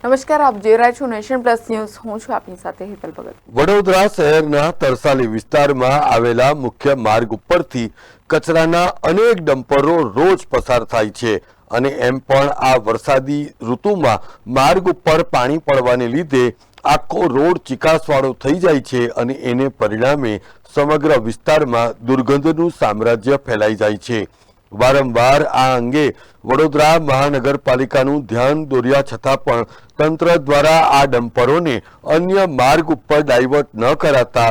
નમસ્કાર, આપ જોઈ રહ્યા છો નેશન પ્લસ ન્યૂઝ. હું છું આપની સાથે હેતલ ભગત. વડોદરા શહેરના તરસાલી વિસ્તારમાં આવેલા મુખ્ય માર્ગ ઉપરથી કચરાના અનેક ડમ્પરો રોજ પસાર થાય છે અને એમ પણ આ વરસાદી ઋતુમાં માર્ગ ઉપર પાણી પડવાને લીધે આખો રોડ ચીકાસવાળો થઈ જાય છે અને એને પરિણામે સમગ્ર વિસ્તારમાં દુર્ગંધનું સામ્રાજ્ય ફેલાઈ જાય છે. વારંવાર આ અંગે વડોદરા મહાનગરપાલિકાનું ધ્યાન દોર્યા છતાં પણ તંત્ર દ્વારા આ ડમ્પરોને અન્ય માર્ગ ઉપર ડાયવર્ટ ન કરાતા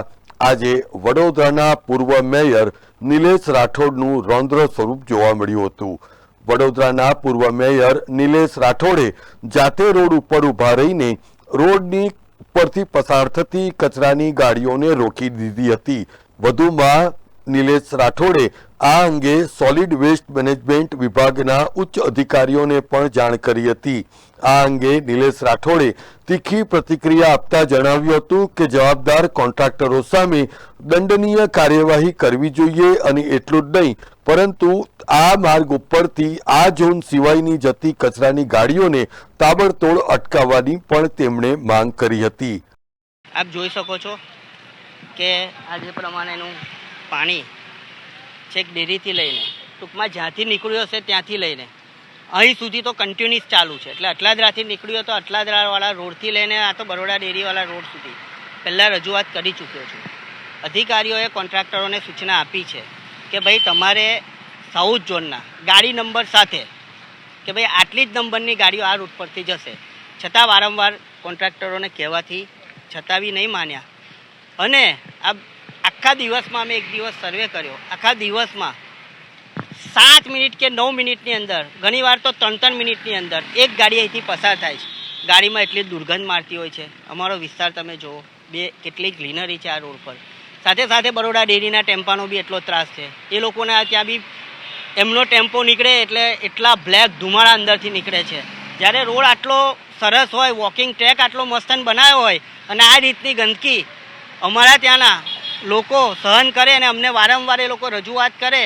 આજે વડોદરાના પૂર્વ મેયર નિલેશ રાઠોડનું રૌદ્ર સ્વરૂપ જોવા મળ્યું હતું. વડોદરાના પૂર્વ મેયર નિલેશ રાઠોડે જાતે રોડ ઉપર ઊભા રહીને રોડની ઉપરથી પસાર થતી કચરાની ગાડીઓને રોકી દીધી હતી. વધુમાં નિલેશ રાઠોડે આ અંગે સોલિડ વેસ્ટ મેનેજમેન્ટ વિભાગના ઉચ્ચ અધિકારીઓને પણ જાણ કરી હતી. આ અંગે નિલેશ રાઠોડે તીખી પ્રતિક્રિયા આપતા જણાવ્યું હતું કે જવાબદાર કોન્ટ્રાક્ટરો સામે દંડનીય કાર્યવાહી કરવી જોઈએ અને એટલું જ નહીં પરંતુ આ માર્ગ ઉપરથી આ ઝોન સિવાયની જતી કચરાની ગાડીઓને તાબડતોડ અટકાવવાની પણ તેમણે માંગ કરી હતી. આપ જોઈ શકો છો કે આજે પ્રમાણેનું પાણી છેક ડેરીથી લઈને ટૂંકમાં જ્યાંથી નીકળ્યું હશે ત્યાંથી લઈને અહીં સુધી તો કન્ટિન્યુઅસ ચાલુ છે. એટલે અટલાદરાથી નીકળ્યું તો અટલાદરાવાળા રોડથી લઈને આ તો બરોડા ડેરીવાળા રોડ સુધી પહેલાં રજૂઆત કરી ચૂક્યો છું. અધિકારીઓએ કોન્ટ્રાક્ટરોને સૂચના આપી છે કે ભાઈ તમારે સાઉથ ઝોનના ગાડી નંબર સાથે કે ભાઈ આટલી જ નંબરની ગાડીઓ આ રૂટ પરથી જશે. છતાં વારંવાર કોન્ટ્રાક્ટરોને કહેવાથી છતાં બી નહીં માન્યા અને આ આખા દિવસમાં અમે એક દિવસ સર્વે કર્યો. આખા દિવસમાં 7 મિનિટ કે 9 મિનિટની અંદર ઘણીવાર તો 3-3 મિનિટની અંદર એક ગાડી અહીંથી પસાર થાય છે. ગાડીમાં એટલી દુર્ગંધ મારતી હોય છે. અમારો વિસ્તાર તમે જુઓ, કેટલી ગ્રીનરી છે આ રોડ પર. સાથે સાથે બરોડા ડેરીના ટેમ્પાનો બી એટલો ત્રાસ છે. એ લોકોને ત્યાં બી એમનો ટેમ્પો નીકળે એટલે એટલા બ્લેક ધુમાડા અંદરથી નીકળે છે. જ્યારે રોડ આટલો સરસ હોય, વોકિંગ ટ્રેક આટલો મસ્તન બનાવ્યો હોય અને આ રીતની ગંદકી અમારા ત્યાંના લોકો સહન કરે અને અમને વારંવાર એ લોકો રજૂઆત કરે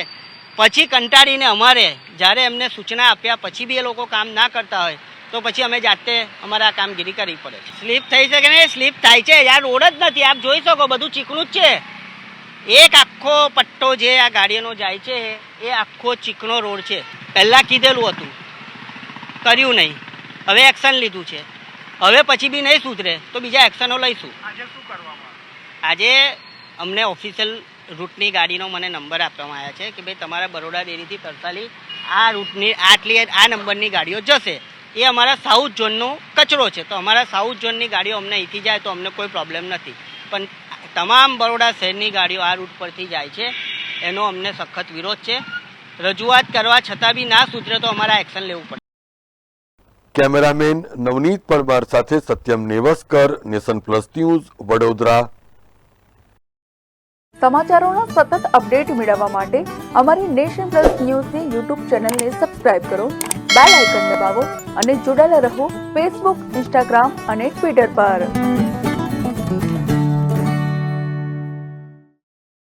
પછી કંટાળીને અમારે જ્યારે એમને સૂચના આપ્યા પછી બી એ લોકો કામ ના કરતા હોય તો પછી અમે જાતે અમારે આ કામગીરી કરવી પડે. સ્લીપ થઈ શકે ને? સ્લીપ થાય છે યાર, રોડ જ નથી. આપ જોઈ શકો બધું ચીકણું જ છે. એક આખો પટ્ટો જે આ ગાડીઓનો જાય છે એ આખો ચીકણો રોડ છે. પહેલાં કીધેલું હતું, કર્યું નહીં, હવે એક્શન લીધું છે. હવે પછી બી નહીં સુધરે તો બીજા એક્શનો લઈશું. આજે શું કરવામાં? આજે અમને ઓફિશિયલ રૂટની ગાડીનો મને નંબર આપવામાં આવ્યા છે કે ભાઈ તમારા બરોડા ડેરીથી તરસાલી આ રૂટની આ નંબરની ગાડીઓ જશે. એ અમારા સાઉથ ઝોનનો કચરો છે તો અમારા સાઉથ ઝોનની ગાડીઓ અમને અહીંથી જાય તો અમને કોઈ પ્રોબ્લેમ નથી. પણ તમામ બરોડા શહેરની ગાડીઓ આ રૂટ પરથી જાય છે એનો અમને સખત વિરોધ છે. રજૂઆત કરવા છતાં બી ના સુધરે તો અમારા એક્શન લેવું પડે. કેમેરામેન નવનીત પરમાર સાથે Satyam Nevaskar, Nation Plus News, Vadodara. સમાચારોના સતત અપડેટ મેળવવા માટે અમારી નેશન પ્લસ ન્યૂઝની યુટ્યુબ ચેનલને સબસ્ક્રાઇબ કરો, બેલ આઇકન દબાવો અને જોડાયેલા રહો ફેસબુક, ઇન્સ્ટાગ્રામ અને ટ્વિટર પર.